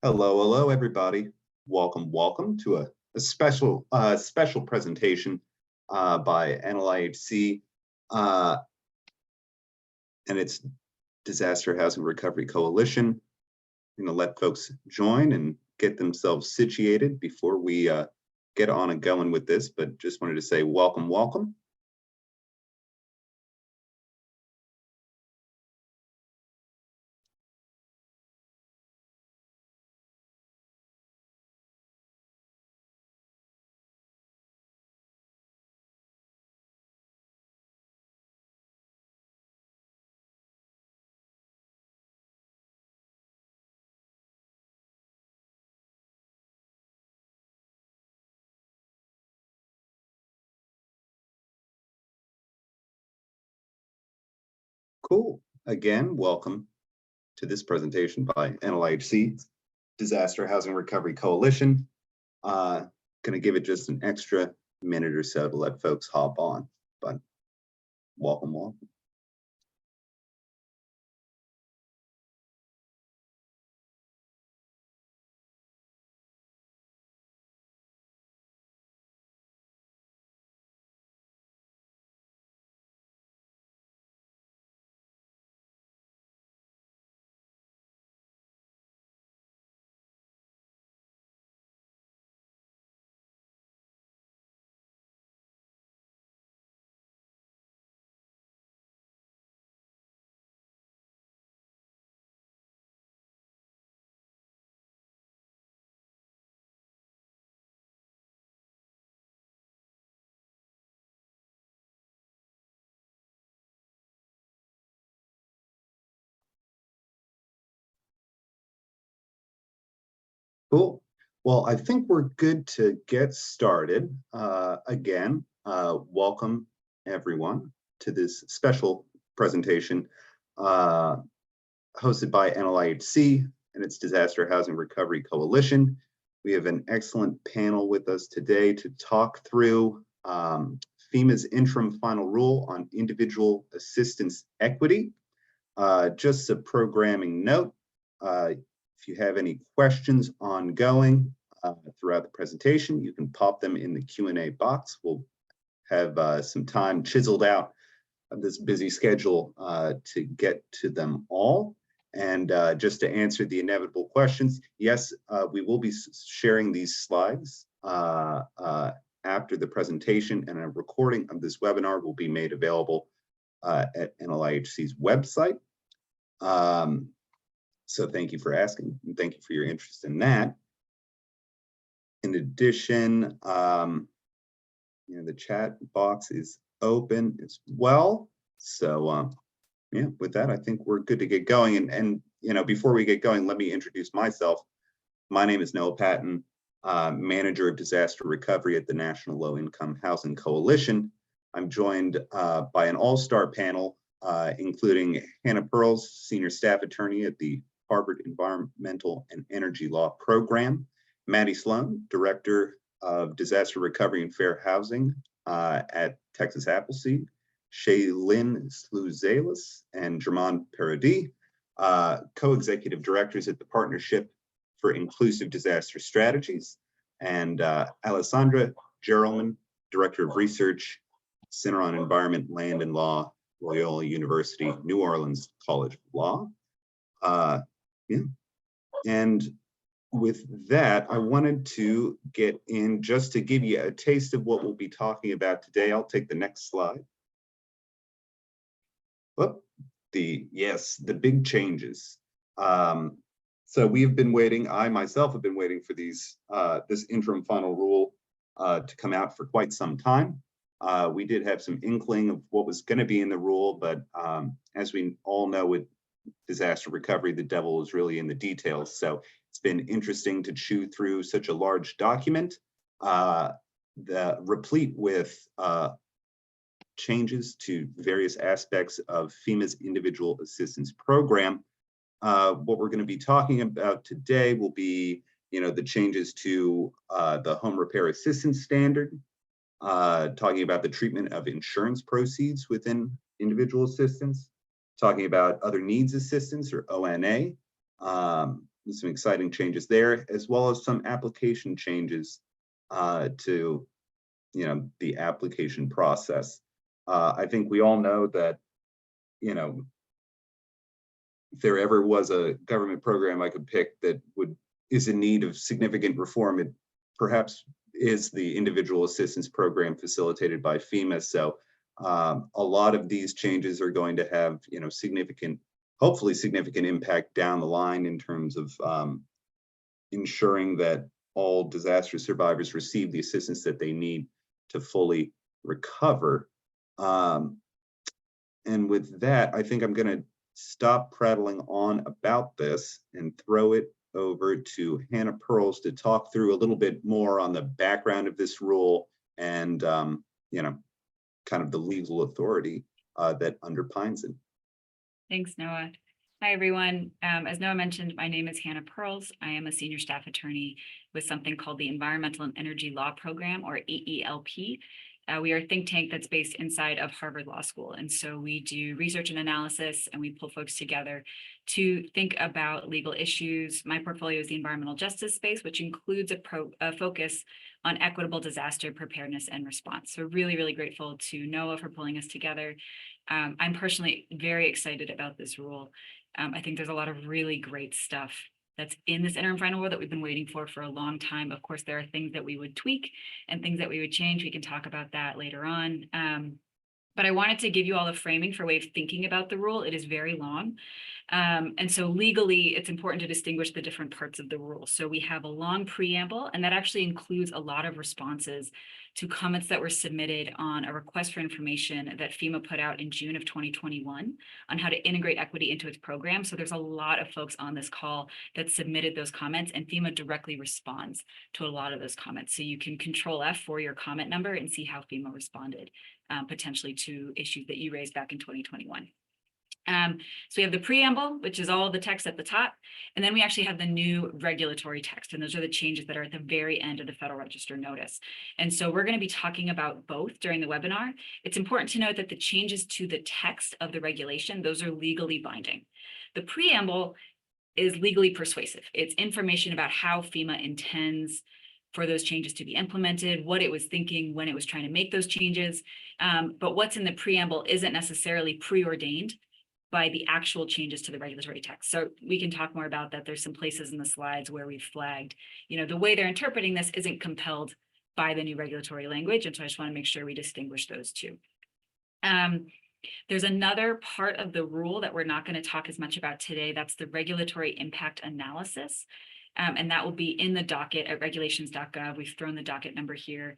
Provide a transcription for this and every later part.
Hello, everybody. Welcome to a special presentation by NLIHC and its Disaster Housing Recovery Coalition. I'm going to let folks join and get themselves situated before we get on and going with this, but just wanted to say welcome. Cool. Again, welcome to this presentation by NLIHC, Disaster Housing Recovery Coalition. Going to give it just an extra minute or so to let folks hop on, but welcome. Cool. Well, I think we're good to get started. Again, welcome everyone to this special presentation hosted by NLIHC and its Disaster Housing Recovery Coalition. We have an excellent panel with us today to talk through FEMA's interim final rule on individual assistance equity. Just a programming note. If you have any questions ongoing throughout the presentation, you can pop them in the Q&A box. We'll have some time chiseled out of this busy schedule to get to them all. And just to answer the inevitable questions, yes, we will be sharing these slides after the presentation, and a recording of this webinar will be made available at NLIHC's website. So thank you for asking, and thank you for your interest in that. In addition, the chat box is open as well. So yeah, with that, I think we're good to get going. And before we get going, let me introduce myself. My name is Noah Patton, Manager of Disaster Recovery at the National Low Income Housing Coalition. I'm joined by an all-star panel, including Hannah Pearls, Senior Staff Attorney at the Harvard Environmental and Energy Law Program, Maddie Sloan, Director of Disaster Recovery and Fair Housing at Texas Appleseed, Shaylin Sluzalis and Germán Paradis, co-executive directors at the Partnership for Inclusive Disaster Strategies, and Alessandra Gerelman, Director of Research, Center on Environment, Land and Law, Loyola University, New Orleans College of Law. Yeah. And with that, I wanted to get in just to give you a taste of what we'll be talking about today. I'll take the next slide. Oh, the big changes. So we've been waiting, I myself have been waiting for these this interim final rule to come out for quite some time. We did have some inkling of what was going to be in the rule, but as we all know with disaster recovery, the devil is really in the details. So it's been interesting to chew through such a large document, replete with changes to various aspects of FEMA's individual assistance program. What we're going to be talking about today will be, the changes to the home repair assistance standard, talking about the treatment of insurance proceeds within individual assistance, talking about other needs assistance or ONA, some exciting changes there, as well as some application changes to the application process. I think we all know that if there ever was a government program I could pick that is in need of significant reform, it perhaps is the individual assistance program facilitated by FEMA. So a lot of these changes are going to have hopefully significant impact down the line in terms of ensuring that all disaster survivors receive the assistance that they need to fully recover. And with that, I think I'm going to stop prattling on about this and throw it over to Hannah Pearls to talk through a little bit more on the background of this rule and, kind of the legal authority that underpins it. Thanks, Noah. Hi, everyone. As Noah mentioned, my name is Hannah Pearls. I am a senior staff attorney with something called the Environmental and Energy Law Program, or EELP. We are a think tank that's based inside of Harvard Law School. And so we do research and analysis, and we pull folks together to think about legal issues. My portfolio is the environmental justice space, which includes a focus on equitable disaster preparedness and response. So really, really grateful to Noah for pulling us together. I'm personally very excited about this rule. I think there's a lot of really great stuff that's in this interim final rule that we've been waiting for a long time. Of course, there are things that we would tweak and things that we would change. We can talk about that later on. But I wanted to give you all the framing for a way of thinking about the rule. It is very long. And so legally, it's important to distinguish the different parts of the rule. So we have a long preamble, and that actually includes a lot of responses to comments that were submitted on a request for information that FEMA put out in June of 2021 on how to integrate equity into its program. So there's a lot of folks on this call that submitted those comments, and FEMA directly responds to a lot of those comments. So you can Control F for your comment number and see how FEMA responded potentially to issues that you raised back in 2021. So we have the preamble, which is all the text at the top, and then we actually have the new regulatory text, and those are the changes that are at the very end of the Federal Register notice. And so we're going to be talking about both during the webinar. It's important to note that the changes to the text of the regulation, those are legally binding. The preamble is legally persuasive. It's information about how FEMA intends for those changes to be implemented, what it was thinking when it was trying to make those changes. But what's in the preamble isn't necessarily preordained by the actual changes to the regulatory text. So we can talk more about that. There's some places in the slides where we've flagged, the way they're interpreting this isn't compelled by the new regulatory language. And so I just want to make sure we distinguish those two. There's another part of the rule that we're not going to talk as much about today. That's the regulatory impact analysis. And that will be in the docket at regulations.gov. We've thrown the docket number here.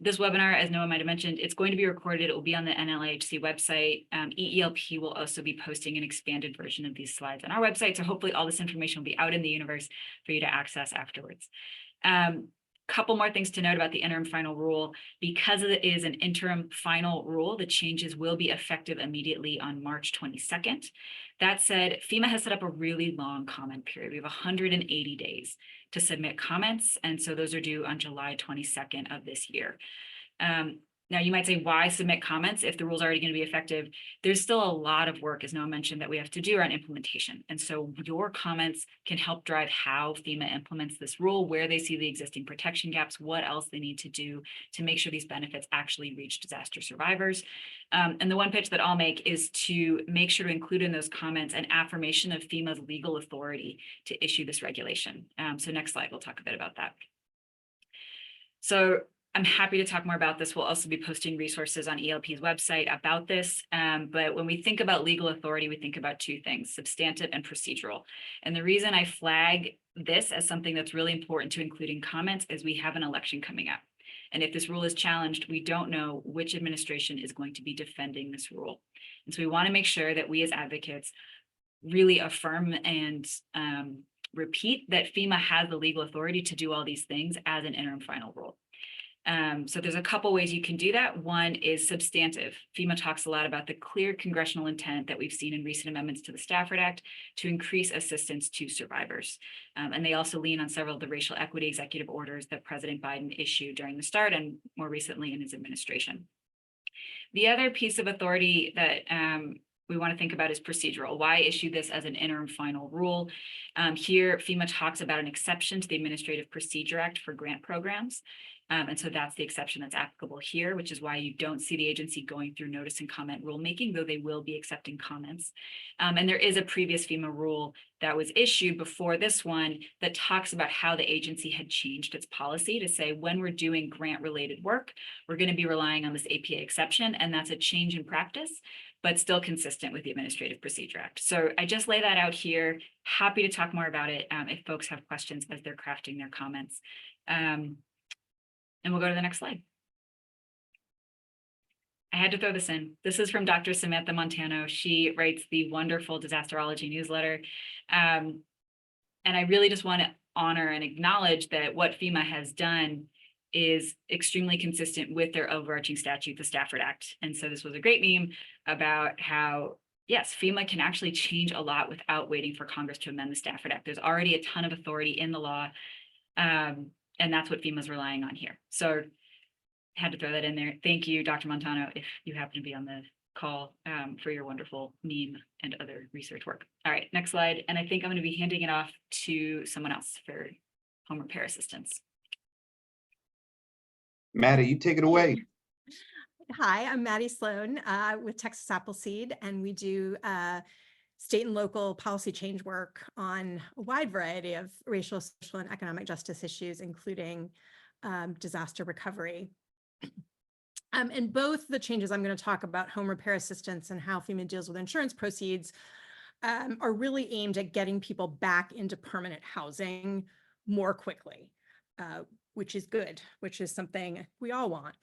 This webinar, as Noah might have mentioned, it's going to be recorded. It will be on the NLAHC website. EELP will also be posting an expanded version of these slides on our website. So hopefully all this information will be out in the universe for you to access afterwards. Couple more things to note about the interim final rule. Because it is an interim final rule, the changes will be effective immediately on March 22nd. That said, FEMA has set up a really long comment period. We have 180 days to submit comments, and so those are due on July 22nd of this year. Now, you might say, why submit comments if the rule is already going to be effective? There's still a lot of work, as Noah mentioned, that we have to do around implementation. And so your comments can help drive how FEMA implements this rule, where they see the existing protection gaps, what else they need to do to make sure these benefits actually reach disaster survivors. And the one pitch that I'll make is to make sure to include in those comments an affirmation of FEMA's legal authority to issue this regulation. So next slide, we'll talk a bit about that. So I'm happy to talk more about this. We'll also be posting resources on ELP's website about this. But when we think about legal authority, we think about two things, substantive and procedural. And the reason I flag this as something that's really important to include in comments is we have an election coming up. And if this rule is challenged, we don't know which administration is going to be defending this rule. And so we want to make sure that we as advocates really affirm and repeat that FEMA has the legal authority to do all these things as an interim final rule. So there's a couple ways you can do that. One is substantive. FEMA talks a lot about the clear congressional intent that we've seen in recent amendments to the Stafford Act to increase assistance to survivors. And they also lean on several of the racial equity executive orders that President Biden issued during the start and more recently in his administration. The other piece of authority that we want to think about is procedural. Why issue this as an interim final rule? Here, FEMA talks about an exception to the Administrative Procedure Act for grant programs. And so that's the exception that's applicable here, which is why you don't see the agency going through notice and comment rulemaking, though they will be accepting comments. And there is a previous FEMA rule that was issued before this one that talks about how the agency had changed its policy to say when we're doing grant-related work, we're going to be relying on this APA exception, and that's a change in practice, but still consistent with the Administrative Procedure Act. So I just lay that out here. Happy to talk more about it if folks have questions as they're crafting their comments. And we'll go to the next slide. I had to throw this in. This is from Dr. Samantha Montano. She writes the wonderful Disasterology newsletter. And I really just want to honor and acknowledge that what FEMA has done is extremely consistent with their overarching statute, the Stafford Act. And so this was a great meme about how, yes, FEMA can actually change a lot without waiting for Congress to amend the Stafford Act. There's already a ton of authority in the law. And that's what FEMA is relying on here. So I had to throw that in there. Thank you, Dr. Montano, if you happen to be on the call, for your wonderful meme and other research work. All right, next slide. And I think I'm going to be handing it off to someone else for home repair assistance. Maddie, you take it away. Hi, I'm Maddie Sloan with Texas Appleseed, and we do state and local policy change work on a wide variety of racial, social, and economic justice issues, including disaster recovery. And both the changes I'm going to talk about, home repair assistance and how FEMA deals with insurance proceeds, are really aimed at getting people back into permanent housing more quickly, which is good, which is something we all want.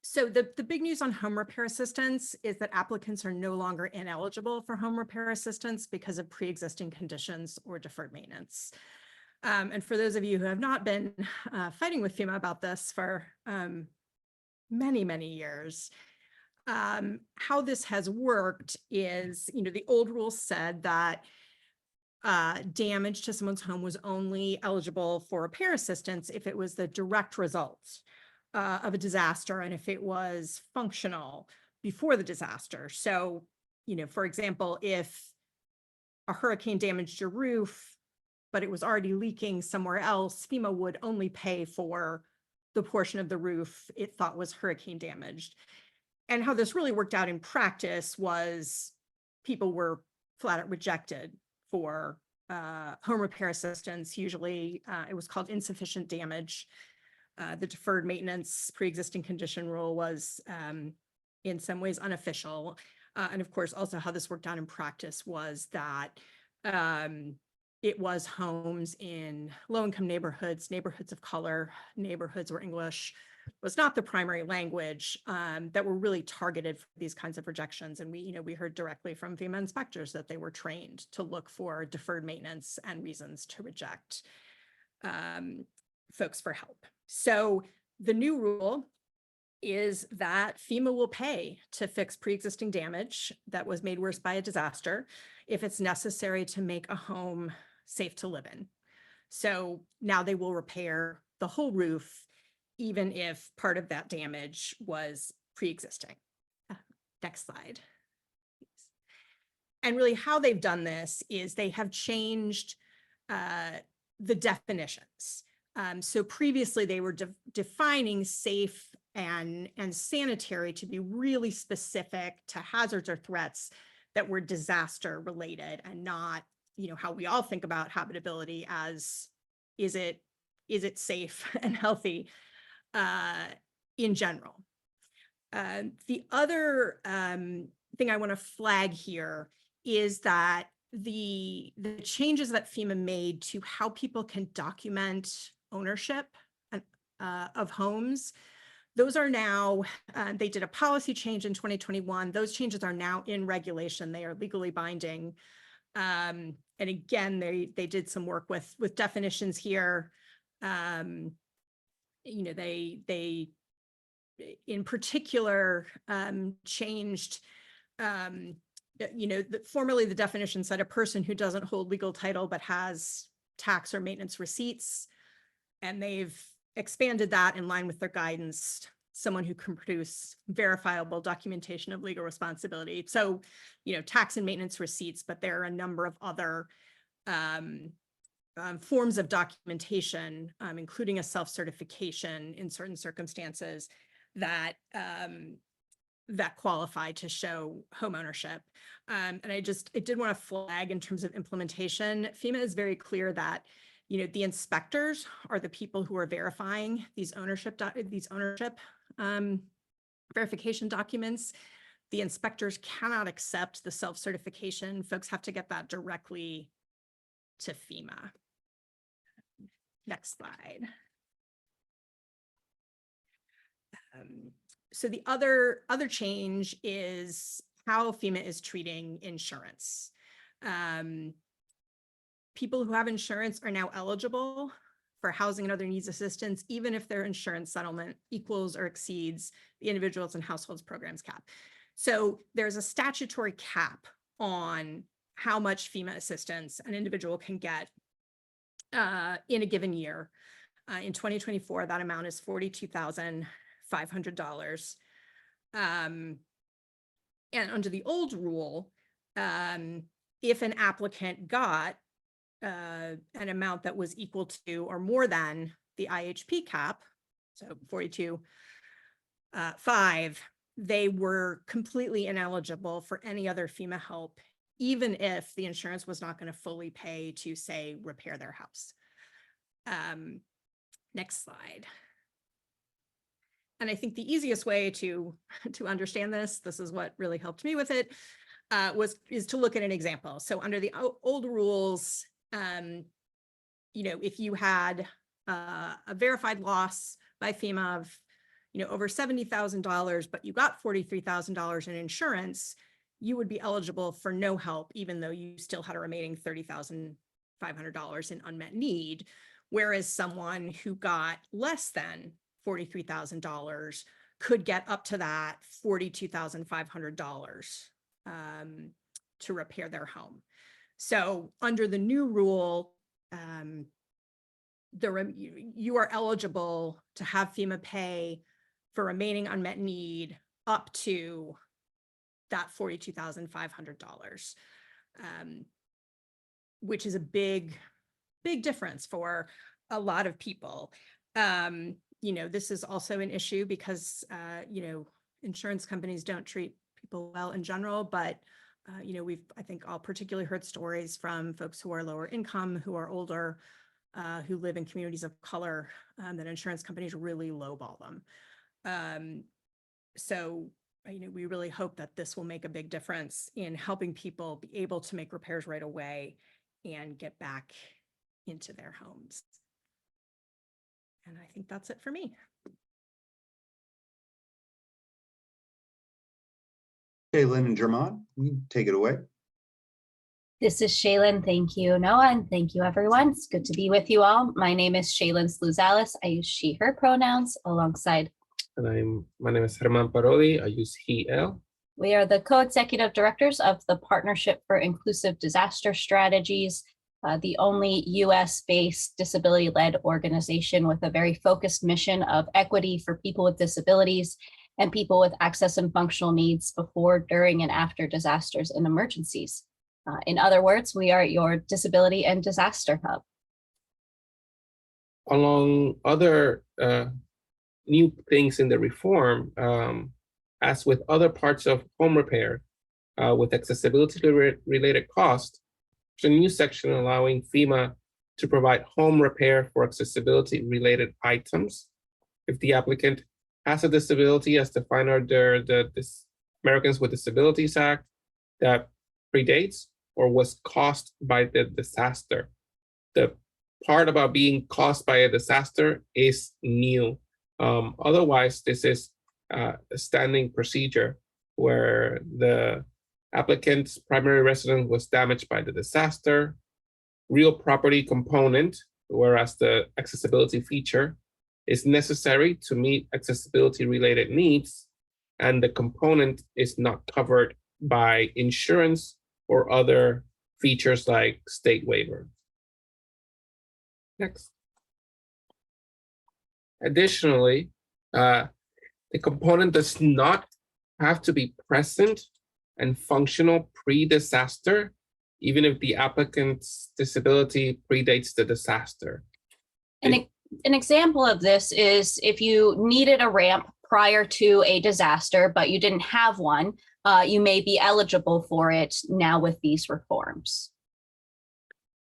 So the big news on home repair assistance is that applicants are no longer ineligible for home repair assistance because of pre-existing conditions or deferred maintenance. And for those of you who have not been fighting with FEMA about this for many, many years, how this has worked is, the old rule said that damage to someone's home was only eligible for repair assistance if it was the direct result of a disaster and if it was functional before the disaster. So, for example, if a hurricane damaged your roof, but it was already leaking somewhere else, FEMA would only pay for the portion of the roof it thought was hurricane damaged. And how this really worked out in practice was people were flat out rejected for home repair assistance. Usually it was called insufficient damage. The deferred maintenance pre-existing condition rule was in some ways unofficial. And of course, also how this worked out in practice was that it was homes in low-income neighborhoods, neighborhoods of color, neighborhoods where English was not the primary language, that were really targeted for these kinds of rejections. And we heard directly from FEMA inspectors that they were trained to look for deferred maintenance and reasons to reject folks for help. So the new rule is that FEMA will pay to fix pre-existing damage that was made worse by a disaster if it's necessary to make a home safe to live in. So now they will repair the whole roof, even if part of that damage was pre-existing. Next slide. And really how they've done this is they have changed the definitions. So previously they were defining safe and sanitary to be really specific to hazards or threats that were disaster related and not, how we all think about habitability as, is it safe and healthy in general. The other thing I want to flag here is that the changes that FEMA made to how people can document ownership of homes, those are now, they did a policy change in 2021. Those changes are now in regulation. They are legally binding. And again, they did some work with definitions here. They in particular changed, formerly the definition said a person who doesn't hold legal title but has tax or maintenance receipts, and they've expanded that in line with their guidance, someone who can produce verifiable documentation of legal responsibility. So, tax and maintenance receipts, but there are a number of other forms of documentation, including a self-certification in certain circumstances that that qualify to show home ownership. And I did want to flag in terms of implementation. FEMA is very clear that the inspectors are the people who are verifying these ownership verification documents. The inspectors cannot accept the self-certification. Folks have to get that directly to FEMA. Next slide. So the other change is how FEMA is treating insurance. People who have insurance are now eligible for housing and other needs assistance, even if their insurance settlement equals or exceeds the individuals and households programs cap. So there's a statutory cap on how much FEMA assistance an individual can get in a given year. In 2024, that amount is $42,500. And under the old rule, if an applicant got an amount that was equal to or more than the IHP cap, so 42,500, they were completely ineligible for any other FEMA help, even if the insurance was not going to fully pay to, say, repair their house. Next slide. And I think the easiest way to understand this is what really helped me with it, is to look at an example. So under the old rules, if you had a verified loss by FEMA of over $70,000, but you got $43,000 in insurance, you would be eligible for no help, even though you still had a remaining $30,500 in unmet need. Whereas someone who got less than $43,000 could get up to that $42,500 to repair their home. So under the new rule, you are eligible to have FEMA pay for remaining unmet need up to that $42,500, which is a big difference for a lot of people. This is also an issue because, insurance companies don't treat people well in general, but, we've, I think, all particularly heard stories from folks who are lower income, who are older, who live in communities of color, that insurance companies really lowball them. So, we really hope that this will make a big difference in helping people be able to make repairs right away and get back into their homes. And I think that's it for me. Shaylin and Germán, you take it away. This is Shaylin. Thank you, Noah, and thank you, everyone. It's good to be with you all. My name is Shaylin Sluzales. I use she, her pronouns alongside. And my name is Germán Parodi. I use he, el. We are the co-executive directors of the Partnership for Inclusive Disaster Strategies, the only US-based disability-led organization with a very focused mission of equity for people with disabilities and people with access and functional needs before, during, and after disasters and emergencies. In other words, we are your disability and disaster hub. Along other new things in the reform, as with other parts of home repair, with accessibility-related costs, there's a new section allowing FEMA to provide home repair for accessibility-related items if the applicant has a disability as defined under the Americans with Disabilities Act that predates or was caused by the disaster. The part about being caused by a disaster is new. Otherwise, this is a standing procedure where the applicant's primary residence was damaged by the disaster, real property component, whereas the accessibility feature is necessary to meet accessibility related needs, and the component is not covered by insurance or other features like state waiver. Next. Additionally, The component does not have to be present and functional pre-disaster, even if the applicant's disability predates the disaster. An example of this is if you needed a ramp prior to a disaster, but you didn't have one, you may be eligible for it now with these reforms.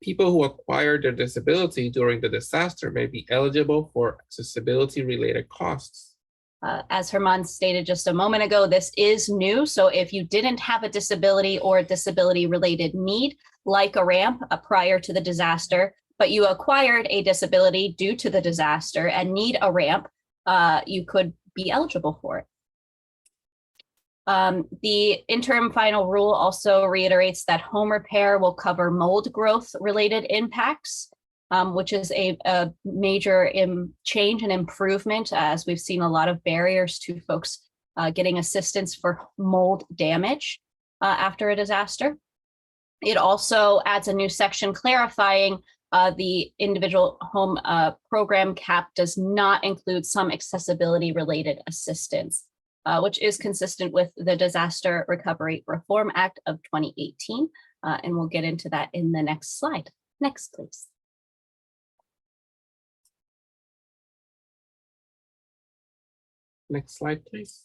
People who acquired their disability during the disaster may be eligible for accessibility-related costs. As Herman stated just a moment ago, this is new. So if you didn't have a disability or a disability-related need, like a ramp prior to the disaster, but you acquired a disability due to the disaster and need a ramp, you could be eligible for it. The interim final rule also reiterates that home repair will cover mold growth related impacts, which is a major change and improvement, as we've seen a lot of barriers to folks getting assistance for mold damage after a disaster. It also adds a new section clarifying the individual home program cap does not include some accessibility related assistance, which is consistent with the Disaster Recovery Reform Act of 2018. And we'll get into that in the next slide. Next, please. Next slide, please.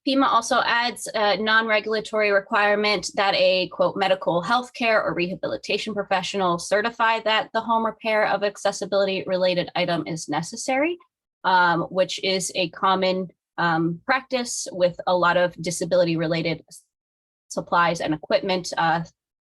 FEMA also adds a non-regulatory requirement that a quote medical health care or rehabilitation professional certify that the home repair of accessibility related item is necessary, which is a common practice with a lot of disability related supplies and equipment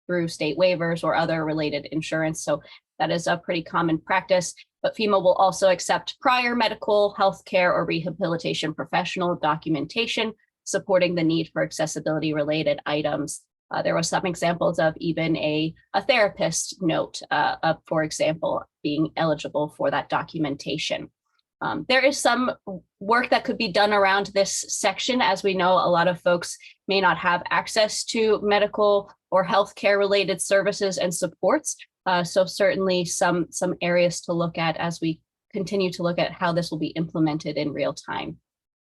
through state waivers or other related insurance. So that is a pretty common practice, but FEMA will also accept prior medical, healthcare, or rehabilitation professional documentation supporting the need for accessibility related items. There were some examples of even a therapist note, for example, being eligible for that documentation. There is some work that could be done around this section. As we know, a lot of folks may not have access to medical or healthcare related services and supports. So certainly some areas to look at as we continue to look at how this will be implemented in real time.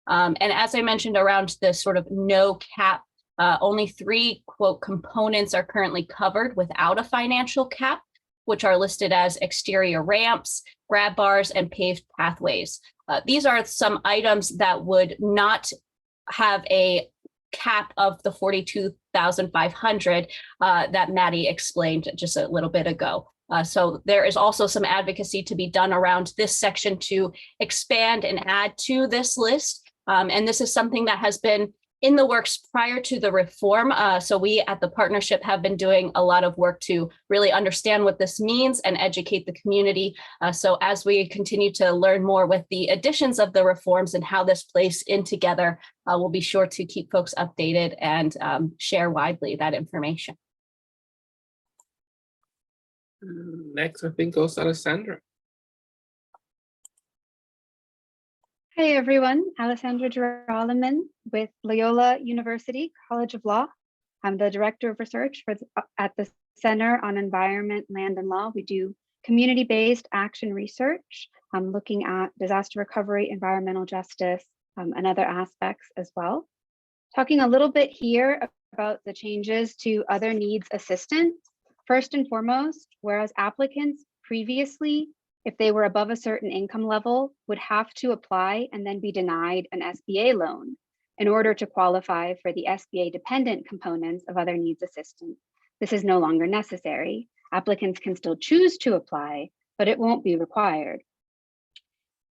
And as I mentioned around this sort of no cap, only 3 quote components are currently covered without a financial cap, which are listed as exterior ramps, grab bars, and paved pathways. These are some items that would not have a cap of the $42,500 that Maddie explained just a little bit ago. So there is also some advocacy to be done around this section to expand and add to this list. And this is something that has been in the works prior to the reform. So we at the partnership have been doing a lot of work to really understand what this means and educate the community. So as we continue to learn more with the additions of the reforms and how this plays in together, we'll be sure to keep folks updated and share widely that information. Next, I think goes Alessandra. Hi, everyone. Alessandra Geralaman with Loyola University College of Law. I'm the Director of Research at the Center on Environment, Land, and Law. We do community-based action research, looking at disaster recovery, environmental justice, and other aspects as well. Talking a little bit here about the changes to other needs assistance. First and foremost, whereas applicants previously, if they were above a certain income level, would have to apply and then be denied an SBA loan in order to qualify for the SBA dependent components of other needs assistance. This is no longer necessary. Applicants can still choose to apply, but it won't be required.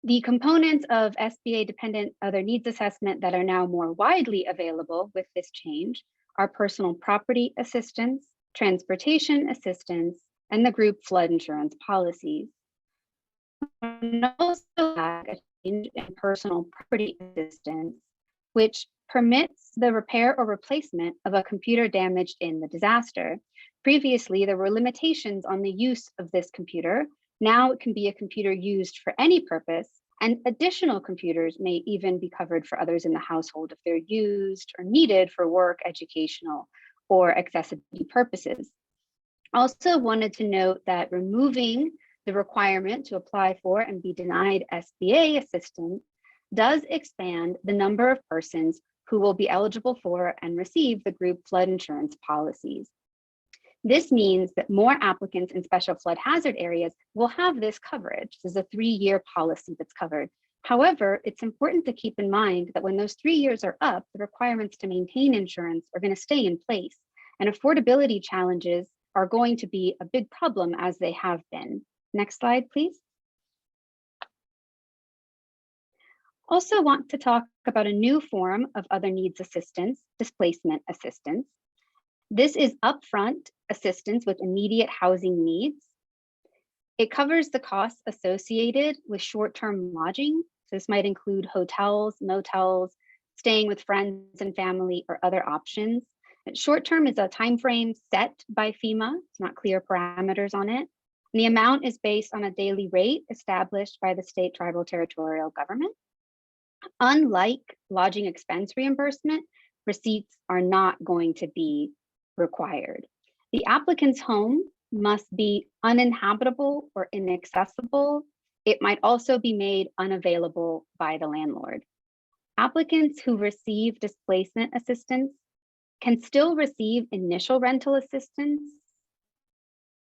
The components of SBA dependent other needs assessment that are now more widely available with this change are personal property assistance, transportation assistance, and the group flood insurance policies. And also a change in personal property assistance, which permits the repair or replacement of a computer damaged in the disaster. Previously, there were limitations on the use of this computer. Now it can be a computer used for any purpose, and additional computers may even be covered for others in the household if they're used or needed for work, educational, or accessibility purposes. Also wanted to note that removing the requirement to apply for and be denied SBA assistance does expand the number of persons who will be eligible for and receive the group flood insurance policies. This means that more applicants in special flood hazard areas will have this coverage. This is a 3-year policy that's covered. However, it's important to keep in mind that when those 3 years are up, the requirements to maintain insurance are going to stay in place, and affordability challenges are going to be a big problem as they have been. Next slide, please. Also want to talk about a new form of other needs assistance, displacement assistance. This is upfront assistance with immediate housing needs. It covers the costs associated with short-term lodging. So this might include hotels, motels, staying with friends and family, or other options. Short-term is a time frame set by FEMA. It's not clear parameters on it. And the amount is based on a daily rate established by the state, tribal, territorial government. Unlike lodging expense reimbursement, receipts are not going to be required. The applicant's home must be uninhabitable or inaccessible. It might also be made unavailable by the landlord. Applicants who receive displacement assistance can still receive initial rental assistance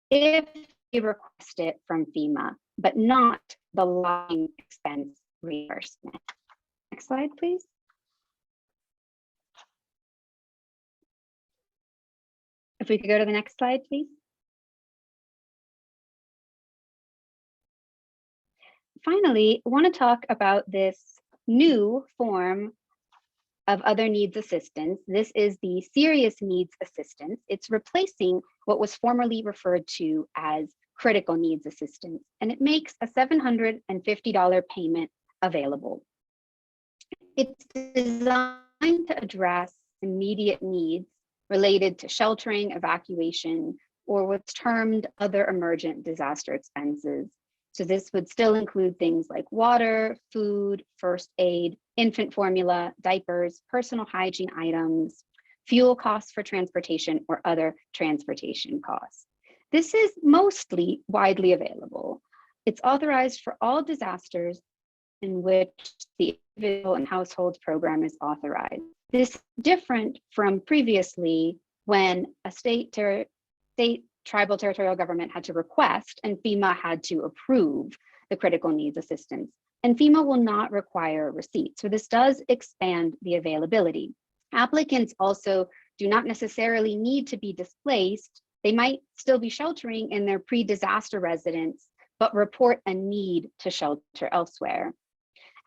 if they request it from FEMA, but not the lodging expense reimbursement. Next slide, please. If we could go to the next slide, please. Finally, I want to talk about this new form of other needs assistance. This is the serious needs assistance. It's replacing what was formerly referred to as critical needs assistance, and it makes a $750 payment available. It's designed to address immediate needs related to sheltering, evacuation, or what's termed other emergent disaster expenses. So this would still include things like water, food, first aid, infant formula, diapers, personal hygiene items, fuel costs for transportation, or other transportation costs. This is mostly widely available. It's authorized for all disasters in which the individual and household program is authorized. This is different from previously when a state, tribal, territorial government had to request and FEMA had to approve the critical needs assistance. And FEMA will not require receipts. So this does expand the availability. Applicants also do not necessarily need to be displaced. They might still be sheltering in their pre-disaster residence, but report a need to shelter elsewhere.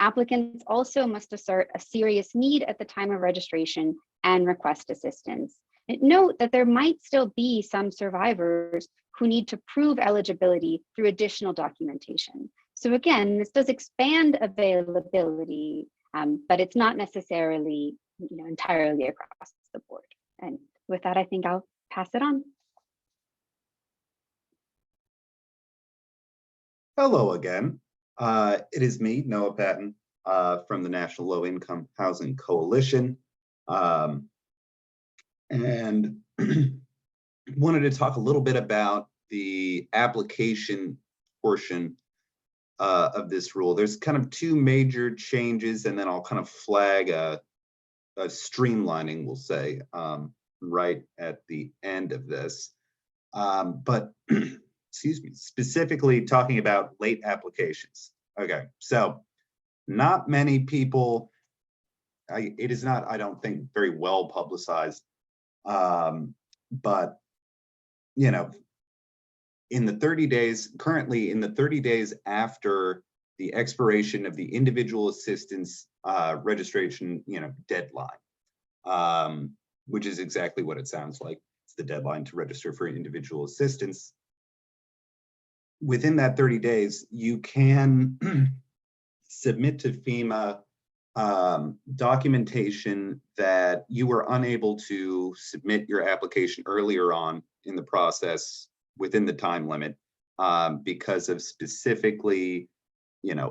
Applicants also must assert a serious need at the time of registration and request assistance. And note that there might still be some survivors who need to prove eligibility through additional documentation. So again, this does expand availability, but it's not necessarily entirely across the board. And with that, I think I'll pass it on. Hello again. It is me, Noah Patton, from the National Low Income Housing Coalition. And wanted to talk a little bit about the application portion of this rule. There's kind of two major changes, and then I'll kind of flag a streamlining, we'll say, right at the end of this. But excuse me, specifically talking about late applications. Okay, so not many people, it is not, I don't think, very well publicized, but in the 30 days, currently in the 30 days after the expiration of the individual assistance registration, deadline, which is exactly what it sounds like. It's the deadline to register for individual assistance. Within that 30 days, you can submit to FEMA documentation that you were unable to submit your application earlier on in the process within the time limit because of specifically,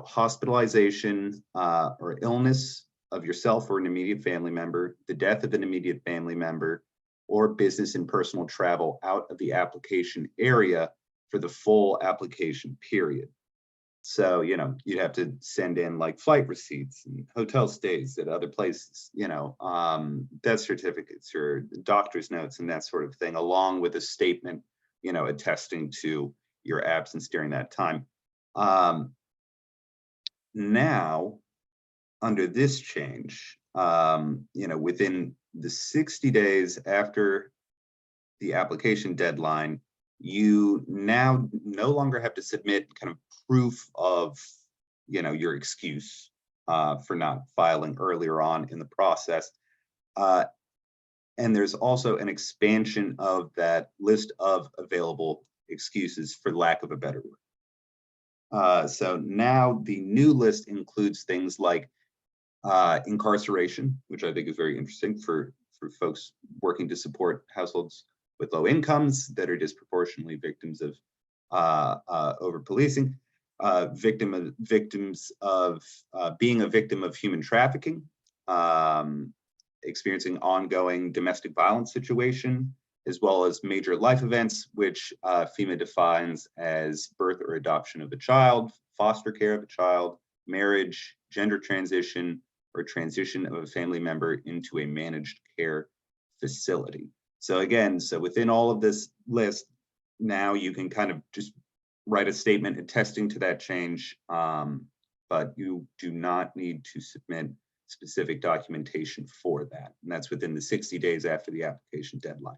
hospitalization or illness of yourself or an immediate family member, the death of an immediate family member, or business and personal travel out of the application area for the full application period. So, you know, you'd have to send in like flight receipts and hotel stays at other places, you know, death certificates or doctor's notes and that sort of thing, along with a statement, you know, attesting to your absence during that time. Now, under this change, you know, within the 60 days after the application deadline, you now no longer have to submit kind of proof of, you know, your excuse for not filing earlier on in the process. And there's also an expansion of that list of available excuses, for lack of a better word. So now the new list includes things like incarceration, which I think is very interesting for folks working to support households with low incomes that are disproportionately victims of over policing, victims of being a victim of human trafficking, experiencing ongoing domestic violence situation, as well as major life events, which FEMA defines as birth or adoption of a child, foster care of a child, marriage, gender transition, or transition of a family member into a managed care facility. So again, so within all of this list, now you can kind of just write a statement attesting to that change, but you do not need to submit specific documentation for that. And that's within the 60 days after the application deadline.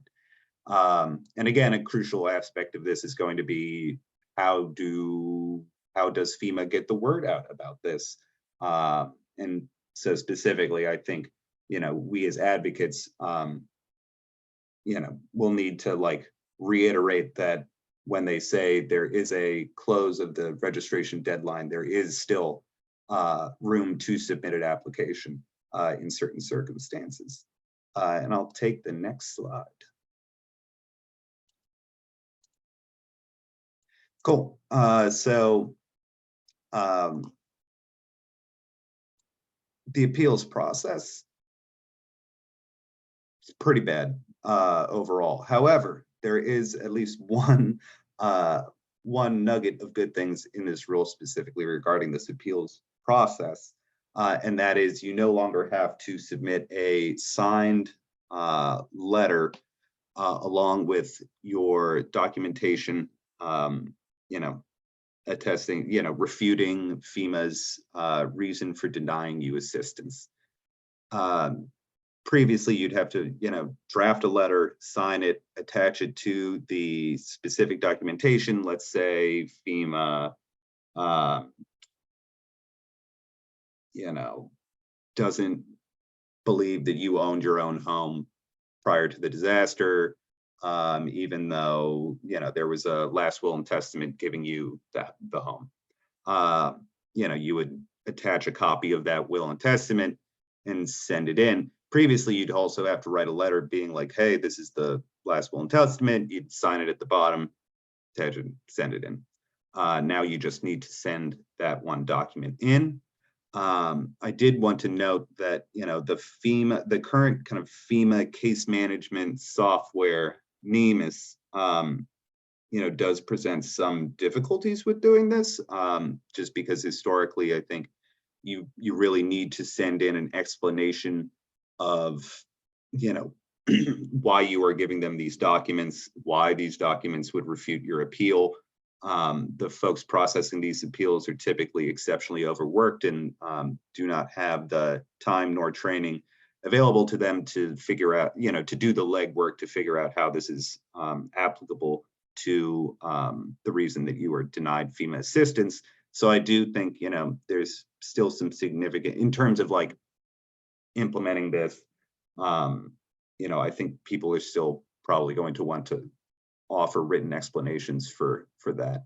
And again, a crucial aspect of this is going to be how does FEMA get the word out about this? And so specifically, I think, you know, we as advocates, you know, will need to like reiterate that when they say there is a close of the registration deadline, there is still room to submit an application in certain circumstances. And I'll take the next slide. Cool. So the appeals process is pretty bad overall. However, there is at least one nugget of good things in this rule specifically regarding this appeals process, and that is you no longer have to submit a signed letter along with your documentation, you know, attesting, you know, refuting FEMA's reason for denying you assistance. Previously, you'd have to, you know, draft a letter, sign it, attach it to the specific documentation. Let's say FEMA, you know, doesn't believe that you owned your own home prior to the disaster, even though, you know, there was a last will and testament giving you the home. You know, you would attach a copy of that will and testament and send it in. Previously, you'd also have to write a letter being like, hey, this is the last will and testament. You'd sign it at the bottom, attach it, send it in. Now you just need to send that one document in. I did want to note that, you know, the current kind of FEMA case management software, NEMIS, you know, does present some difficulties with doing this, just because historically, I think you really need to send in an explanation of, you know, why you are giving them these documents, why these documents would refute your appeal. The folks processing these appeals are typically exceptionally overworked and do not have the time nor training available to them to figure out, you know, to do the legwork to figure out how this is applicable to the reason that you were denied FEMA assistance. So I do think, you know, there's still some significant, in terms of like implementing this, you know, I think people are still probably going to want to offer written explanations for that,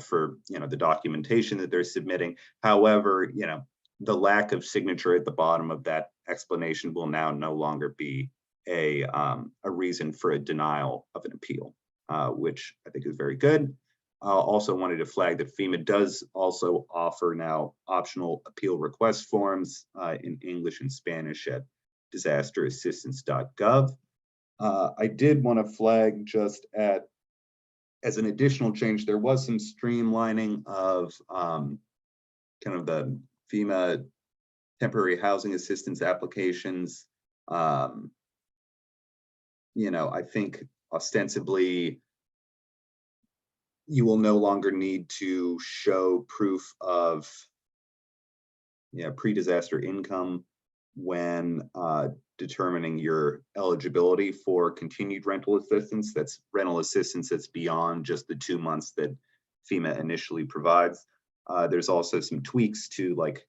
for, you know, the documentation that they're submitting. However, you know, the lack of signature at the bottom of that explanation will now no longer be a reason for a denial of an appeal, which I think is very good. Also wanted to flag that FEMA does also offer now optional appeal request forms in English and Spanish at disasterassistance.gov. I did want to flag just at as an additional change, there was some streamlining of kind of the FEMA temporary housing assistance applications. You know, I think ostensibly you will no longer need to show proof of pre-disaster income when determining your eligibility for continued rental assistance. That's rental assistance that's beyond just the 2 months that FEMA initially provides. There's also some tweaks to like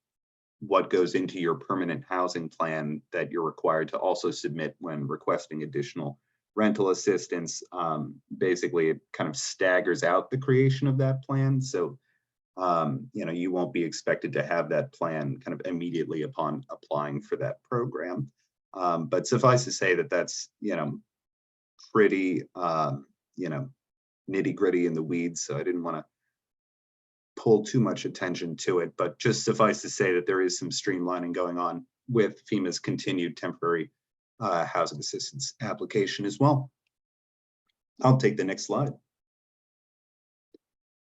what goes into your permanent housing plan that you're required to also submit when requesting additional rental assistance. Basically, it kind of staggers out the creation of that plan. So, you know, you won't be expected to have that plan kind of immediately upon applying for that program. But suffice to say that that's, you know, pretty, you know, nitty gritty in the weeds. So I didn't want to pull too much attention to it, but just suffice to say that there is some streamlining going on with FEMA's continued temporary housing assistance application as well. I'll take the next slide.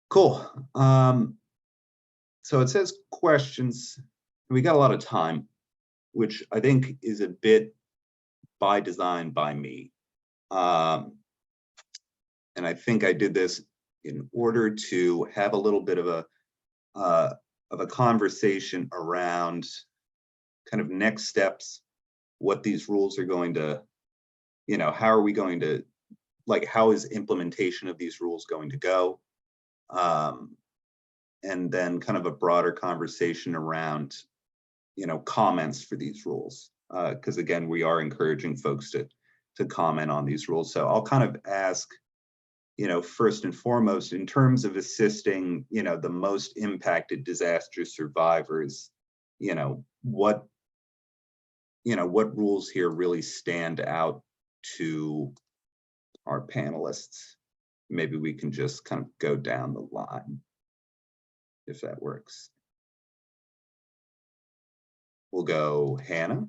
Cool. So it says questions. We got a lot of time, which I think is a bit by design by me. And I think I did this in order to have a little bit of a conversation around kind of next steps, what these rules are going to, you know, how are we going to, like, how is implementation of these rules going to go? And then kind of a broader conversation around, you know, comments for these rules. Because again, we are encouraging folks to comment on these rules. So I'll kind of ask, you know, first and foremost, in terms of assisting, you know, the most impacted disaster survivors, you know, what rules here really stand out to our panelists? Maybe we can just kind of go down the line, if that works. We'll go Hannah.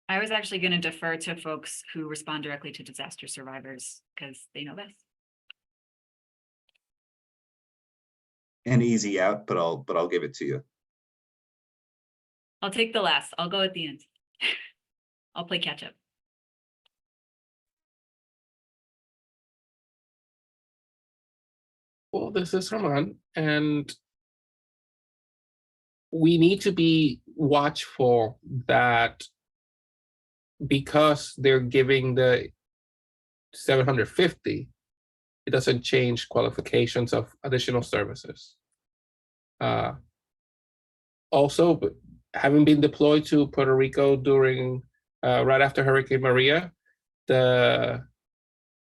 I was actually going to defer to folks who respond directly to disaster survivors because they know best. And easy out, but I'll give it to you. I'll take the last. I'll go at the end. I'll play catch up. Well, this is Herman, and we need to be watchful that because they're giving the 750, it doesn't change qualifications of additional services. Also, having been deployed to Puerto Rico during right after Hurricane Maria, the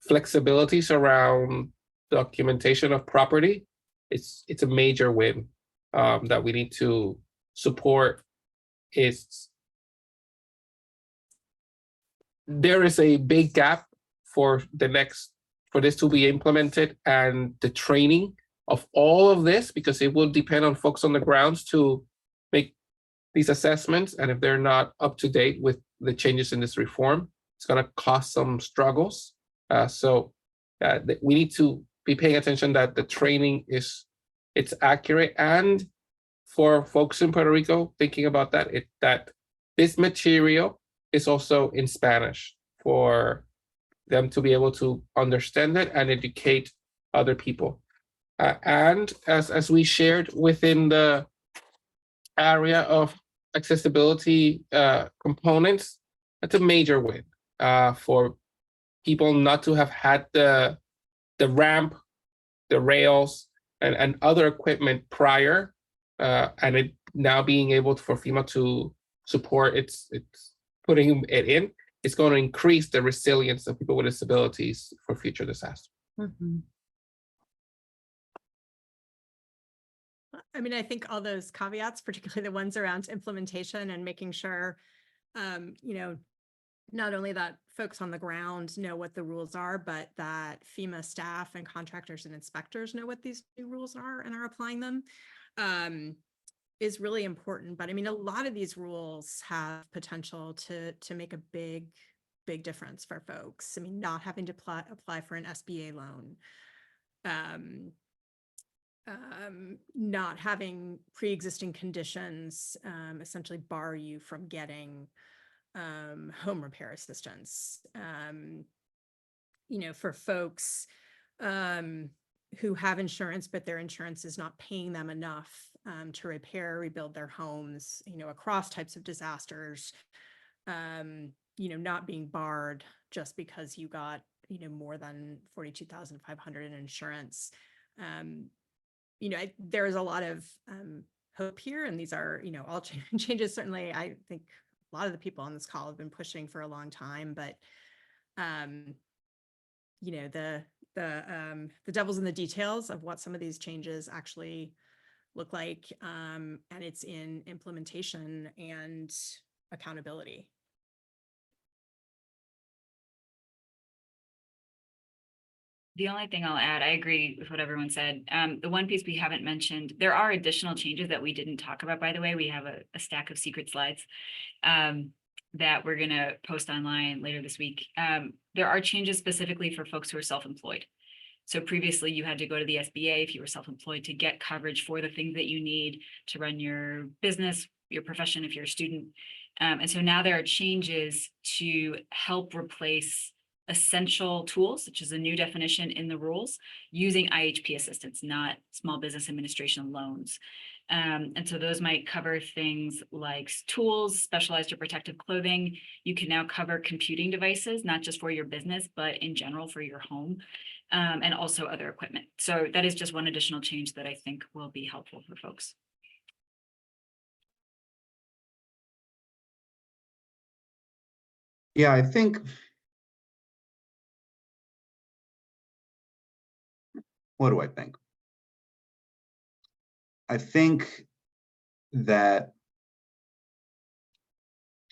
flexibilities around documentation of property, it's a major win that we need to support. There is a big gap for this to be implemented, and the training of all of this, because it will depend on folks on the grounds to make these assessments, and if they're not up to date with the changes in this reform, it's going to cause some struggles. So we need to be paying attention that the training it's accurate, and for folks in Puerto Rico thinking about that this material is also in Spanish for them to be able to understand it and educate other people. And as we shared within the area of accessibility components, that's a major win for people not to have had the ramp, the rails, and other equipment prior, and it now being able for FEMA to support its putting it in, it's going to increase the resilience of people with disabilities for future disasters. Mm-hmm. I mean, I think all those caveats, particularly the ones around implementation and making sure, you know, not only that folks on the ground know what the rules are, but that FEMA staff and contractors and inspectors know what these new rules are and are applying them, is really important. But I mean, a lot of these rules have potential to make a big big difference for folks. I mean, not having to apply for an SBA loan, not having pre-existing conditions essentially bar you from getting home repair assistance. You know, for folks who have insurance, but their insurance is not paying them enough to repair, rebuild their homes, you know, across types of disasters, you know, not being barred just because you got, you know, more than $42,500 in insurance. You know, there is a lot of hope here, and these are, you know, all changes. Certainly, I think a lot of the people on this call have been pushing for a long time, but you know, the devil's in the details of what some of these changes actually look like, and it's in implementation and accountability. The only thing I'll add, I agree with what everyone said. The one piece we haven't mentioned, there are additional changes that we didn't talk about, by the way. We have a stack of secret slides that we're going to post online later this week. There are changes specifically for folks who are self-employed. So previously you had to go to the SBA if you were self-employed to get coverage for the things that you need to run your business, your profession, if you're a student. And so now there are changes to help replace essential tools, which is a new definition in the rules, using IHP assistance, not small business administration loans. And so those might cover things like tools, specialized or protective clothing. You can now cover computing devices, not just for your business, but in general for your home, and also other equipment. So that is just one additional change that I think will be helpful for folks. Yeah, I think, what do I think? I think that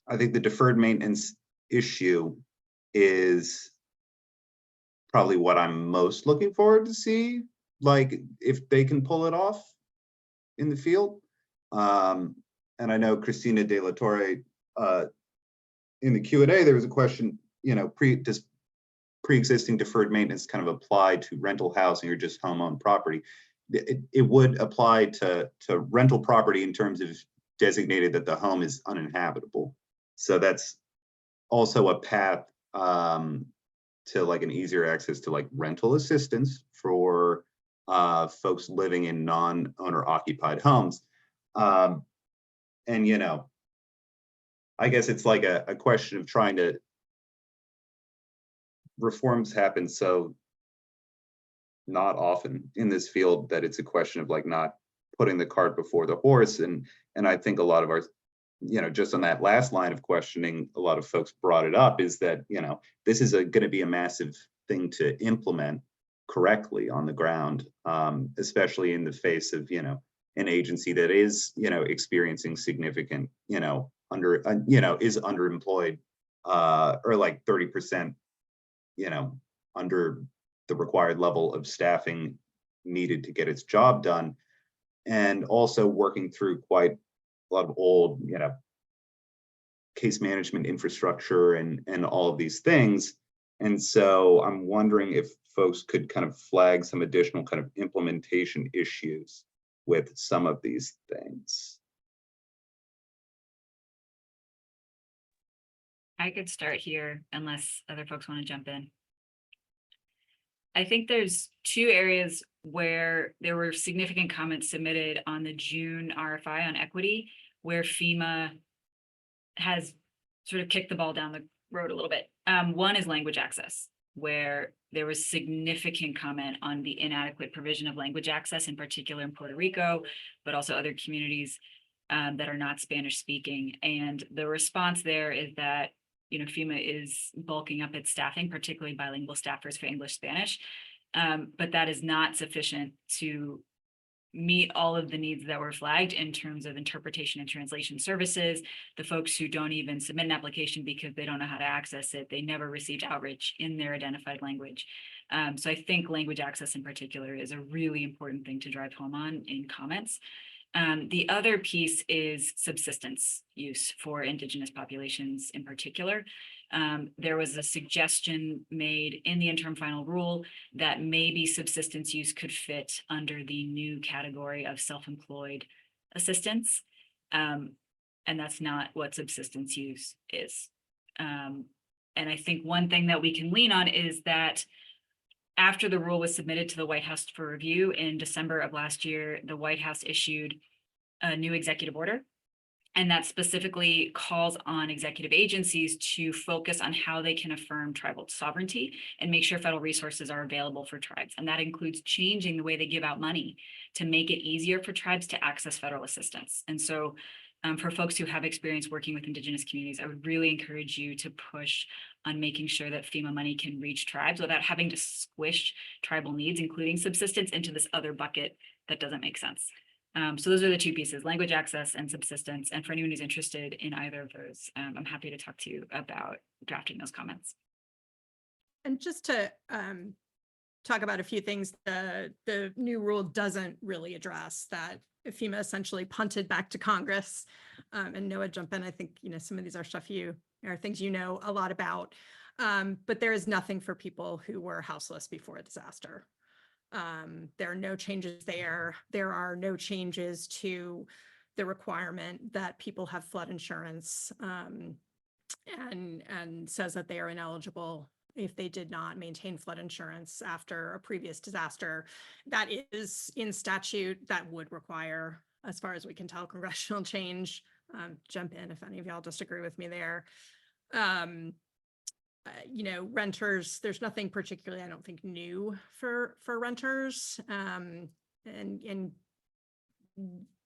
the deferred maintenance issue is probably what I'm most looking forward to see, like if they can pull it off in the field. And I know Christina De La Torre, in the Q&A, there was a question, you know, does pre-existing deferred maintenance kind of apply to rental housing or just home-owned property? It would apply to rental property in terms of designated that the home is uninhabitable. So that's also a path to like an easier access to like rental assistance for folks living in non-owner occupied homes. And, you know, I guess it's like a question of trying to, reforms happen so not often in this field that it's a question of like not putting the cart before the horse. And I think a lot of our, you know, just on that last line of questioning, a lot of folks brought it up, is that, you know, this is going to be a massive thing to implement correctly on the ground, especially in the face of, you know, an agency that is, you know, experiencing significant, you know, is underemployed, or like 30%, you know, under the required level of staffing needed to get its job done, and also working through quite a lot of old, you know, case management infrastructure and all of these things. And so I'm wondering if folks could kind of flag some additional kind of implementation issues with some of these things. I could start here unless other folks want to jump in. I think there's two areas where there were significant comments submitted on the June RFI on equity, where FEMA has sort of kicked the ball down the road a little bit. One is language access, where there was significant comment on the inadequate provision of language access, in particular in Puerto Rico, but also other communities that are not Spanish speaking. And the response there is that, you know, FEMA is bulking up its staffing, particularly bilingual staffers for English, Spanish, but that is not sufficient to meet all of the needs that were flagged in terms of interpretation and translation services. The folks who don't even submit an application because they don't know how to access it, they never received outreach in their identified language. So I think language access in particular is a really important thing to drive home on in comments. The other piece is subsistence use for Indigenous populations in particular. There was a suggestion made in the interim final rule that maybe subsistence use could fit under the new category of self-employed assistance. And that's not what subsistence use is. And I think one thing that we can lean on is that after the rule was submitted to the White House for review in December of last year, the White House issued a new executive order. And that specifically calls on executive agencies to focus on how they can affirm tribal sovereignty and make sure federal resources are available for tribes. And that includes changing the way they give out money to make it easier for tribes to access federal assistance. And so for folks who have experience working with Indigenous communities, I would really encourage you to push on making sure that FEMA money can reach tribes without having to squish tribal needs, including subsistence, into this other bucket that doesn't make sense. So those are the two pieces, language access and subsistence. And for anyone who's interested in either of those, I'm happy to talk to you about drafting those comments. And just to talk about a few things, the new rule doesn't really address that. FEMA essentially punted back to Congress, and Noah, jump in. I think, some of these are stuff are things you know a lot about, but there is nothing for people who were houseless before a disaster. There are no changes there. There are no changes to the requirement that people have flood insurance, and says that they are ineligible if they did not maintain flood insurance after a previous disaster. That is in statute. That would require, as far as we can tell, congressional change. Jump in if any of y'all disagree with me there. Renters, there's nothing particularly, I don't think, new for renters. And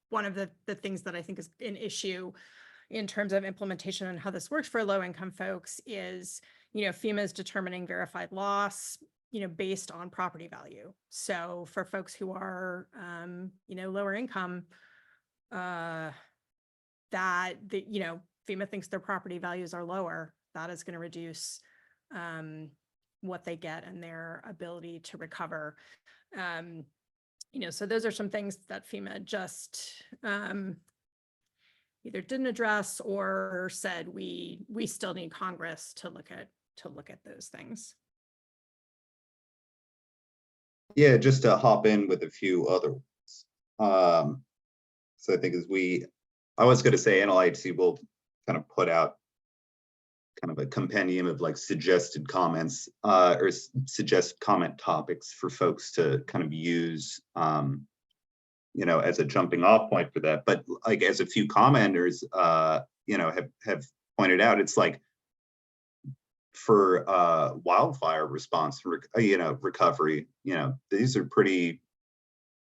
one of the things that I think is an issue in terms of implementation and how this works for low-income folks is, FEMA is determining verified loss, based on property value. So for folks who are, lower income, FEMA thinks their property values are lower. That is going to reduce what they get and their ability to recover. So those are some things that FEMA just either didn't address or said we still need Congress to look at those things. Yeah, just to hop in with a few other ones. So I think I was going to say NLIHC will kind of put out kind of a compendium of like suggested comments or suggest comment topics for folks to kind of use, as a jumping off point for that. But like as a few commenters, have pointed out, it's like for wildfire response, recovery, these are pretty,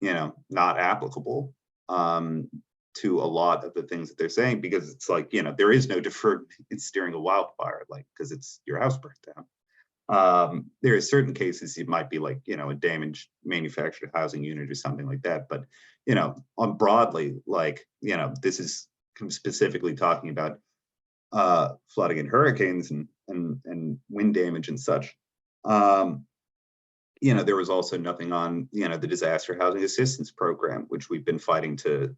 not applicable to a lot of the things that they're saying, because it's like, there is no deferred maintenance during a wildfire, like, because it's your house burnt down. There are certain cases it might be like, a damaged manufactured housing unit or something like that. But, on broadly, like, this is specifically talking about flooding and hurricanes and wind damage and such. There was also nothing on, the disaster housing assistance program, which we've been fighting to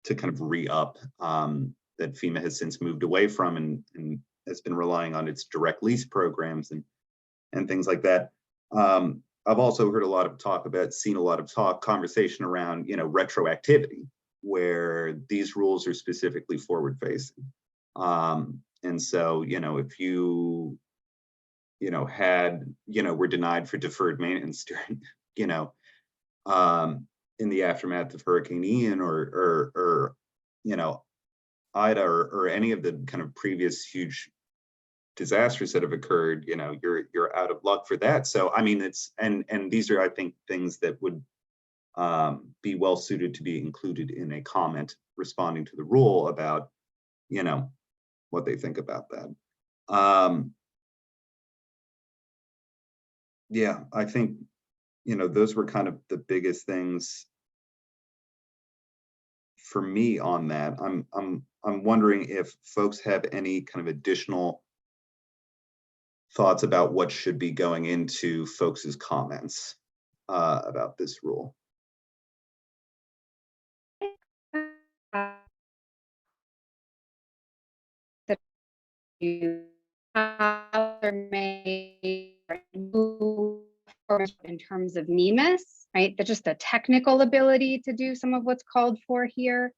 kind of re-up, that FEMA has since moved away from and has been relying on its direct lease programs and things like that. I've also heard seen a lot of conversation around, retroactivity, where these rules are specifically forward facing. And so, if you, were denied for deferred maintenance during, in the aftermath of Hurricane Ian or Ida or any of the kind of previous huge disasters that have occurred, you're out of luck for that. So, I mean, and these are, I think, things that would be well suited to be included in a comment responding to the rule about, what they think about that. Yeah, I think, those were kind of the biggest things for me on that. I'm wondering if folks have any kind of additional thoughts about what should be going into folks' comments about this rule. how there may move forward in terms of NEMIS, right? Just the technical ability to do some of what's called for here.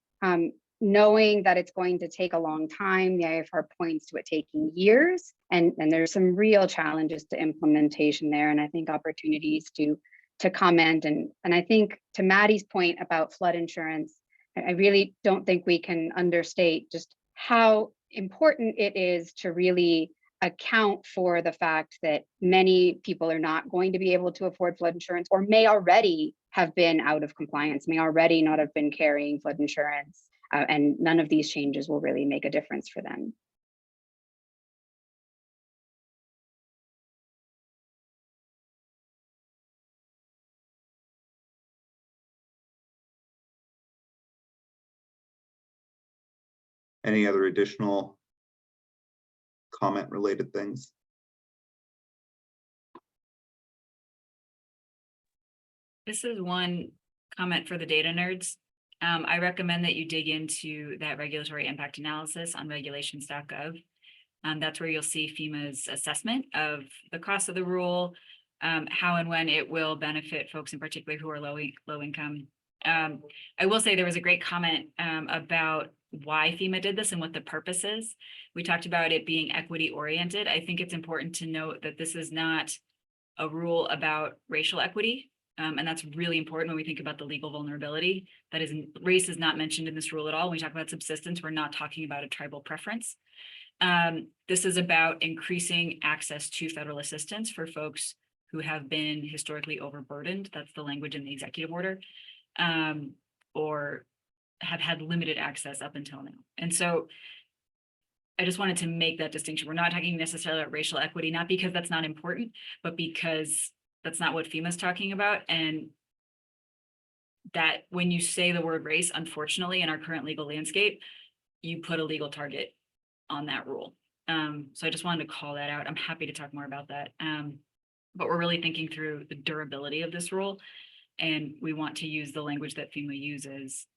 Knowing that it's going to take a long time, the IFR points to it taking years, and there's some real challenges to implementation there, and I think opportunities to comment. And I think to Maddie's point about flood insurance, I really don't think we can understate just how important it is to really account for the fact that many people are not going to be able to afford flood insurance, or may already have been out of compliance, may already not have been carrying flood insurance. And none of these changes will really make a difference for them. Any other additional comment related things? This is one comment for the data nerds. I recommend that you dig into that regulatory impact analysis on regulations.gov. That's where you'll see FEMA's assessment of the cost of the rule, how and when it will benefit folks in particular who are low income. I will say there was a great comment about why FEMA did this and what the purpose is. We talked about it being equity oriented. I think it's important to note that this is not a rule about racial equity. And that's really important when we think about the legal vulnerability. That is, race is not mentioned in this rule at all. When we talk about subsistence, we're not talking about a tribal preference. This is about increasing access to federal assistance for folks who have been historically overburdened. That's the language in the executive order, or have had limited access up until now. And so I just wanted to make that distinction. We're not talking necessarily about racial equity, not because that's not important, but because that's not what FEMA's talking about. And that when you say the word race, unfortunately, in our current legal landscape, you put a legal target on that rule. So I just wanted to call that out. I'm happy to talk more about that. But we're really thinking through the durability of this rule. And we want to use the language that FEMA uses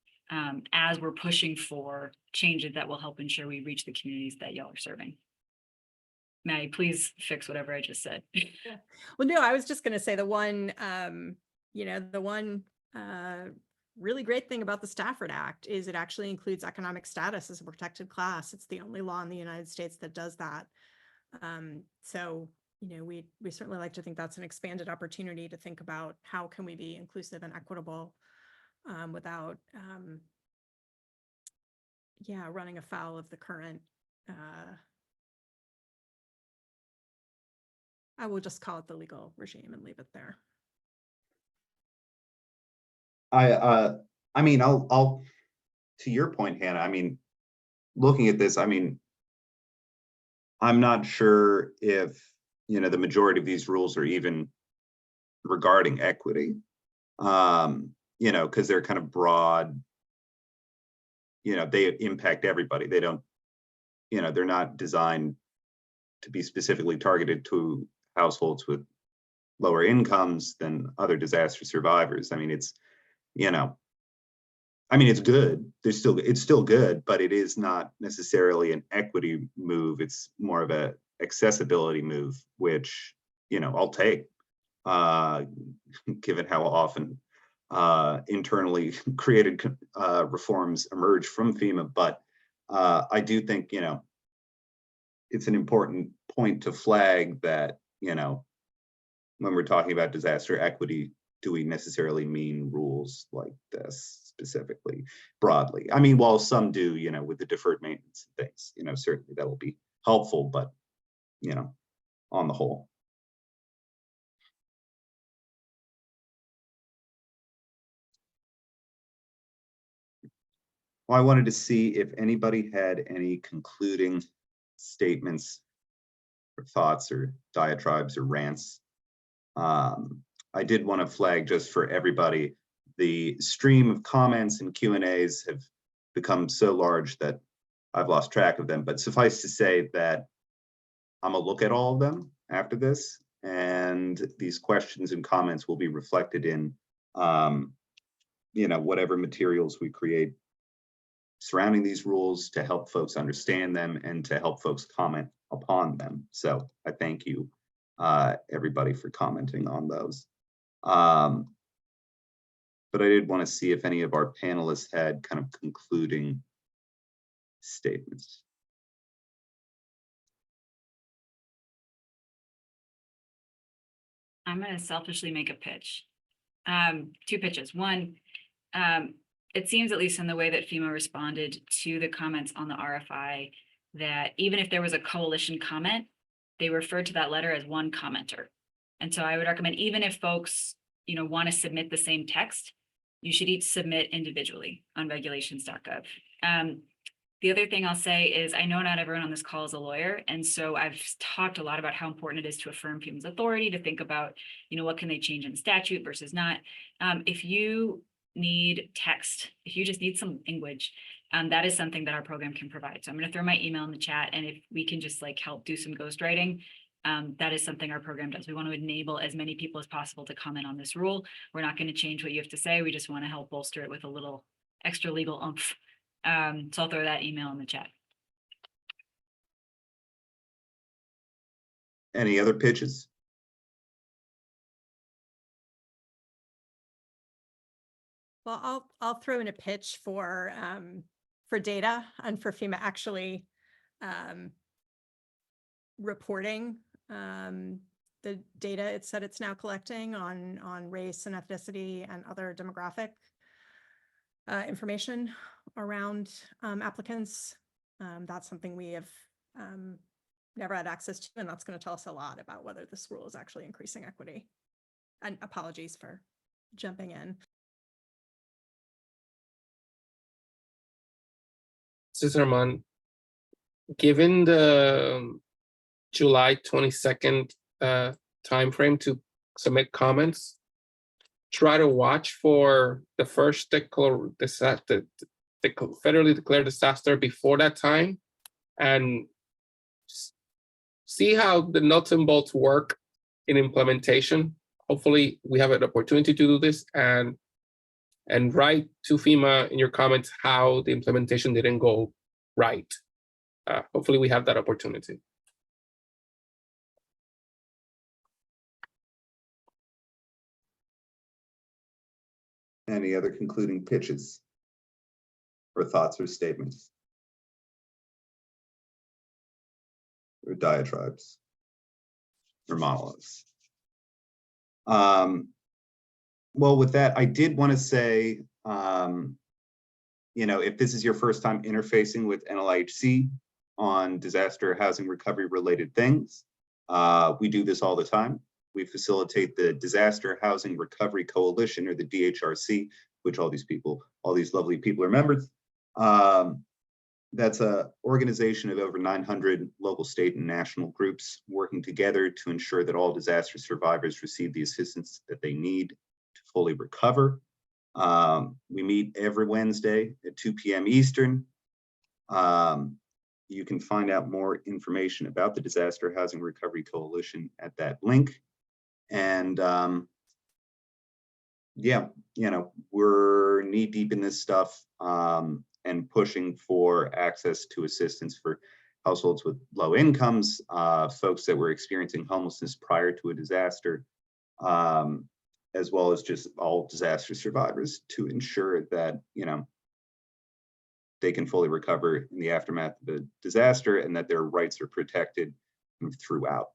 as we're pushing for changes that will help ensure we reach the communities that y'all are serving. Maddie, please fix whatever I just said. Well, no, I was just going to say the one, really great thing about the Stafford Act is it actually includes economic status as a protected class. It's the only law in the United States that does that. So, we certainly like to think that's an expanded opportunity to think about how can we be inclusive and equitable without, running afoul of the current, I will just call it the legal regime and leave it there. I mean, I'll to your point, Hannah, I mean, looking at this, I mean, I'm not sure if, the majority of these rules are even regarding equity, because they're kind of broad, they impact everybody. They don't, they're not designed to be specifically targeted to households with lower incomes than other disaster survivors. I mean, it's, it's good. It's still good, but it is not necessarily an equity move. It's more of a accessibility move, which, I'll take, given how often internally created reforms emerge from FEMA. But I do think, it's an important point to flag that, when we're talking about disaster equity, do we necessarily mean rules like this specifically, broadly? I mean, while some do, with the deferred maintenance and things, certainly that will be helpful, but, on the whole. Well, I wanted to see if anybody had any concluding statements or thoughts or diatribes or rants. I did want to flag just for everybody, the stream of comments and Q&As have become so large that I've lost track of them, but suffice to say that I'm gonna look at all of them after this, and these questions and comments will be reflected in whatever materials we create surrounding these rules to help folks understand them and to help folks comment upon them. So I thank you, everybody, for commenting on those. But I did want to see if any of our panelists had kind of concluding statements. I'm going to selfishly make a pitch. Two pitches. One, it seems, at least in the way that FEMA responded to the comments on the RFI, that even if there was a coalition comment, they referred to that letter as one commenter. And so I would recommend, even if folks, want to submit the same text, you should each submit individually on regulations.gov. The other thing I'll say is, I know not everyone on this call is a lawyer, and so I've talked a lot about how important it is to affirm FEMA's authority, to think about, what can they change in statute versus not. If you need text, if you just need some language, that is something that our program can provide. So I'm going to throw my email in the chat, and if we can just help do some ghostwriting, that is something our program does. We want to enable as many people as possible to comment on this rule. We're not going to change what you have to say. We just want to help bolster it with a little extra legal oomph. So I'll throw that email in the chat. Any other pitches? Well, I'll throw in a pitch for data and for FEMA actually reporting the data it said it's now collecting on race and ethnicity and other demographic information around applicants. That's something we have never had access to, and that's going to tell us a lot about whether this rule is actually increasing equity. And apologies for jumping in. Mrs. Arman, given the July 22nd timeframe to submit comments, try to watch for the first federally declared disaster before that time, and see how the nuts and bolts work in implementation. Hopefully we have an opportunity to do this, and write to FEMA in your comments how the implementation didn't go right. Hopefully we have that opportunity. Any other concluding pitches or thoughts or statements or diatribes or monologues? Well, with that, I did want to say, if this is your first time interfacing with NLIHC on disaster housing recovery related things, we do this all the time. We facilitate the Disaster Housing Recovery Coalition, or the DHRC, which all these lovely people are members. That's an organization of over 900 local, state, and national groups working together to ensure that all disaster survivors receive the assistance that they need to fully recover. We meet every Wednesday at 2 p.m. Eastern. You can find out more information about the Disaster Housing Recovery Coalition at that link. And we're knee deep in this stuff and pushing for access to assistance for households with low incomes, folks that were experiencing homelessness prior to a disaster, as well as just all disaster survivors, to ensure that, they can fully recover in the aftermath of the disaster and that their rights are protected throughout.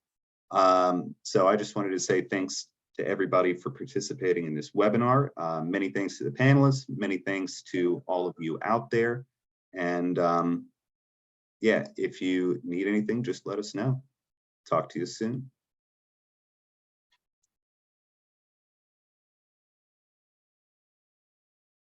So I just wanted to say thanks to everybody for participating in this webinar. Many thanks to the panelists, many thanks to all of you out there. And if you need anything, just let us know. Talk to you soon.